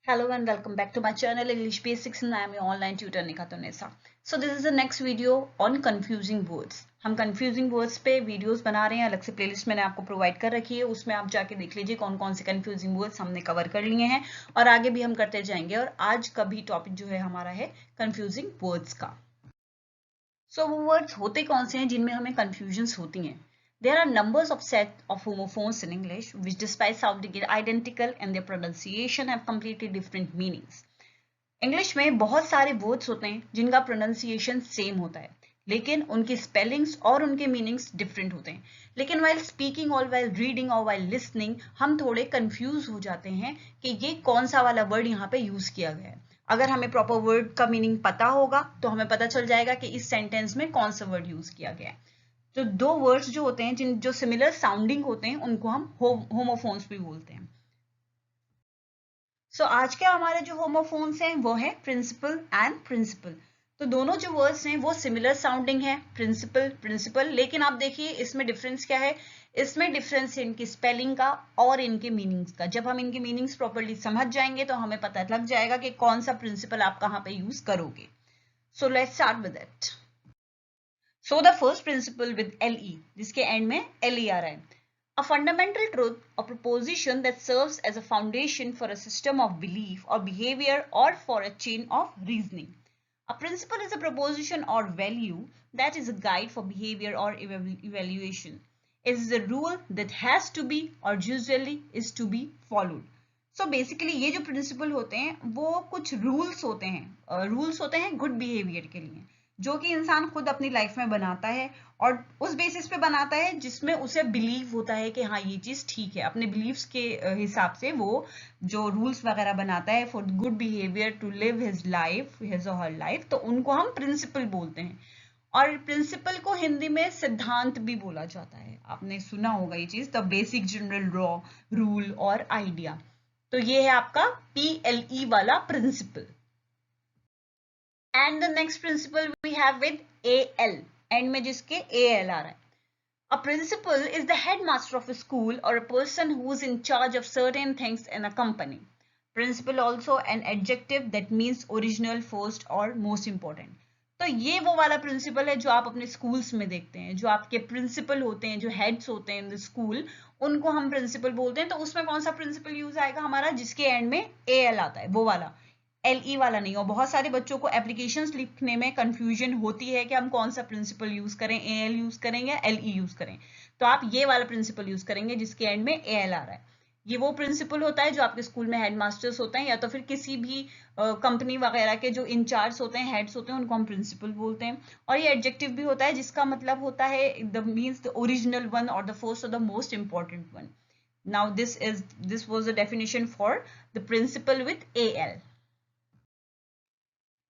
Hello and welcome back to my channel English Basics and I am your online tutor Nikha Tonesa. So this is the next video on confusing words. हम confusing words पे videos बना रहे हैं, अलग से playlist मैंने आपको provide कर रखी है, उसमें आप जाके देख लीजिए कौन कौन से confusing words हमने cover कर लिए हैं और आगे भी हम करते जाएंगे। और आज का भी topic जो है हमारा है confusing words का। So वो words होते कौन से हैं जिनमें हमें confusions होती हैं? There are numbers of set of homophones in English which despite sounding identical and their pronunciation have completely different meanings. English में बहुत सारे वर्ड्स होते हैं जिनका प्रोनाउंसिएशन सेम होता है लेकिन उनकी स्पेलिंग्स और उनके मीनिंग्स डिफरेंट होते हैं। लेकिन वाइल स्पीकिंग और वाइल रीडिंग और वाइल लिसनिंग हम थोड़े कंफ्यूज हो जाते हैं कि ये कौन सा वाला वर्ड यहाँ पे यूज किया गया है। अगर हमें प्रॉपर वर्ड का मीनिंग पता होगा तो हमें पता चल जाएगा कि इस सेंटेंस में कौन सा वर्ड यूज किया गया है। तो दो वर्ड्स जो होते हैं जो सिमिलर साउंडिंग होते हैं उनको हम होमोफोन्स भी बोलते हैं। सो आज के हमारे जो होमोफोन्स हैं वो है प्रिंसिपल एंड प्रिंसिपल। तो दोनों जो वर्ड्स हैं वो सिमिलर साउंडिंग है, प्रिंसिपल प्रिंसिपल। लेकिन आप देखिए इसमें डिफरेंस क्या है। इसमें डिफरेंस है इनकी स्पेलिंग का और इनके मीनिंग्स का। जब हम इनके मीनिंग्स प्रॉपर्ली समझ जाएंगे तो हमें पता लग जाएगा कि कौन सा प्रिंसिपल आप कहाँ पे यूज करोगे। So let's start with it. So the first principle with LE, जिसके एंड में LE आ रहा है। A fundamental truth or proposition that serves as a foundation for a system of belief or behavior or for a chain of reasoning. A principle is a proposition or value that is a guide for behavior or evaluation. It is a rule that has to be or usually is to be followed. So basically ये जो principle होते हैं वो कुछ rules होते हैं, rules होते हैं good behavior के लिए जो कि इंसान खुद अपनी लाइफ में बनाता है और उस बेसिस पे बनाता है जिसमें उसे बिलीव होता है कि हाँ ये चीज ठीक है। अपने बिलीव्स के हिसाब से वो जो रूल्स वगैरह बनाता है for good behaviour to live his life, his और हर लाइफ, तो उनको हम प्रिंसिपल बोलते हैं। और प्रिंसिपल को हिंदी में सिद्धांत भी बोला जाता है। आपने सुना होगा ये चीज, the basic general law, rule और आइडिया। तो ये है आपका PLE वाला principle. And the next principle we have with AL, and में जिसके AL आ रहा है। A principal is the headmaster of a school or a person who is in charge of certain things in a company. Principal also an adjective that means original, first or most important. तो ये वो वाला principal है जो आप अपने schools में देखते हैं। जो आपके प्रिंसिपल होते हैं, जो हेड्स होते हैं इन द स्कूल, उनको हम प्रिंसिपल बोलते हैं। तो उसमें कौन सा प्रिंसिपल यूज आएगा हमारा, जिसके एंड में AL आता है, वो वाला, LE वाला नहीं। और बहुत सारे बच्चों को एप्लीकेशंस लिखने में कंफ्यूजन होती है कि हम कौन सा प्रिंसिपल यूज करें, AL यूज करें या LE यूज करें। तो आप ये वाला प्रिंसिपल यूज करेंगे जिसके एंड में AL आ रहा है। ये वो प्रिंसिपल होता है जो आपके स्कूल में हेडमास्टर्स होते हैं या तो फिर किसी भी कंपनी वगैरह के जो इंचार्ज होते हैं, हेड्स होते हैं, उनको हम प्रिंसिपल बोलते हैं। और ये एडजेक्टिव भी होता है जिसका मतलब होता है the means the original one और द फर्स्ट और the most important one. Now this was the definition for the principle with AL।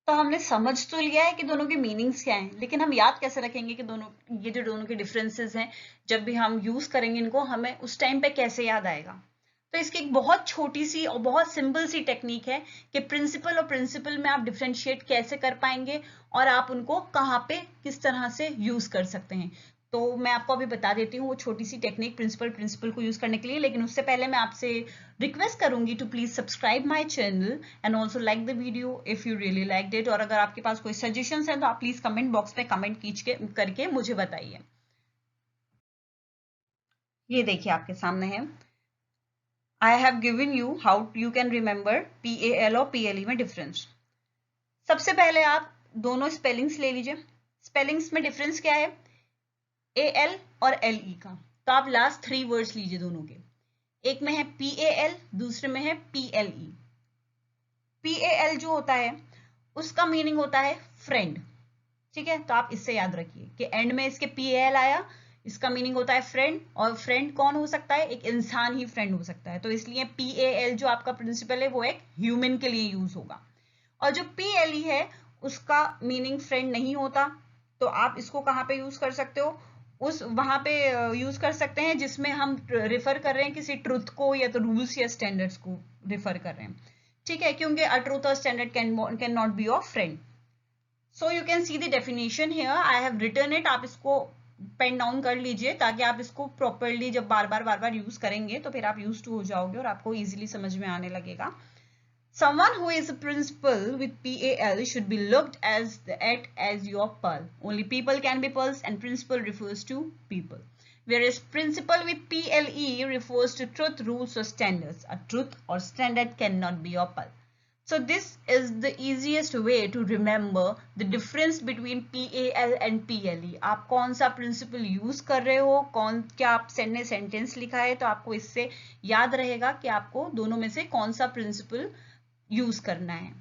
तो हमने समझ तो लिया है कि दोनों के मीनिंग्स क्या हैं, लेकिन हम याद कैसे रखेंगे कि ये जो दोनों के डिफरेंसेस हैं, जब भी हम यूज करेंगे इनको, हमें उस टाइम पे कैसे याद आएगा। तो इसकी एक बहुत छोटी सी और बहुत सिंपल सी टेक्निक है कि प्रिंसिपल और प्रिंसिपल में आप डिफरेंशिएट कैसे कर पाएंगे और आप उनको कहाँ पे किस तरह से यूज कर सकते हैं। तो मैं आपको अभी बता देती हूँ वो छोटी सी टेक्निक प्रिंसिपल को यूज करने के लिए। लेकिन उससे पहले मैं आपसे रिक्वेस्ट करूंगी to please subscribe my channel and also like the video if you really liked it. और अगर आपके पास कोई सजेशंस हैं तो आप प्लीज कमेंट बॉक्स में कमेंट करके मुझे बताइए। ये देखिए आपके सामने है, I have given you how you can remember PAL और PLE में डिफरेंस। सबसे पहले आप दोनों स्पेलिंग्स ले लीजिए। स्पेलिंग्स में डिफरेंस क्या है AL और LE का। तो आप लास्ट 3 वर्ड्स लीजिए दोनों के। एक में है PAL, दूसरे में है PLE। PAL जो होता है उसका मीनिंग होता है फ्रेंड, ठीक है। तो आप इससे याद रखिए कि एंड में इसके PAL आया, इसका मीनिंग होता है फ्रेंड। और फ्रेंड कौन हो सकता है, एक इंसान ही फ्रेंड हो सकता है। तो इसलिए PAL जो आपका प्रिंसिपल है वो एक ह्यूमन के लिए यूज होगा। और जो PLE है उसका मीनिंग फ्रेंड नहीं होता। तो आप इसको कहाँ पे यूज कर सकते हो, उस वहां पे यूज कर सकते हैं जिसमें हम रिफर कर रहे हैं किसी ट्रुथ को या तो रूल्स या स्टैंडर्ड्स को रिफर कर रहे हैं, ठीक है। क्योंकि अ ट्रुथ और standard can not be your friend. So you can see the definition here, I have written it. आप इसको पेन डाउन कर लीजिए ताकि आप इसको प्रॉपरली जब बार बार यूज करेंगे तो फिर आप यूज टू हो जाओगे और आपको इजीली समझ में आने लगेगा। Someone who is a principal with PAL should be looked at as your pearl. Only people can be pearls, and principal refers to people. Whereas principal with PLE refers to truth, rules or standards. A truth or standard cannot be your pearl. So this is the easiest way to remember the difference between PAL and PLE. आप कौन सा principle use कर रहे हो, क्या आप ने sentence लिखा है, तो आपको इससे याद रहेगा कि आपको दोनों में से कौन सा principle use करना है.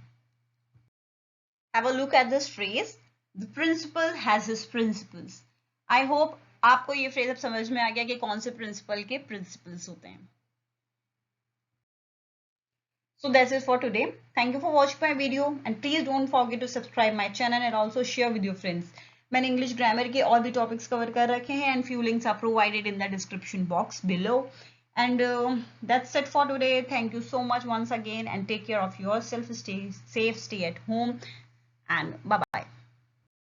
Have a look at this phrase. The principal has his principles. I hope आपको ये phrase अब समझ में आ गया कि कौन से principal के principles होते हैं. So that's it for today. Thank you for watching my video and please don't forget to subscribe my channel and also share with your friends. मैंने English grammar के और भी topics cover कर रखे हैं and few links are provided in the description box below. And that's it for today. Thank you so much once again and take care of yourself. Stay safe, stay at home and bye bye.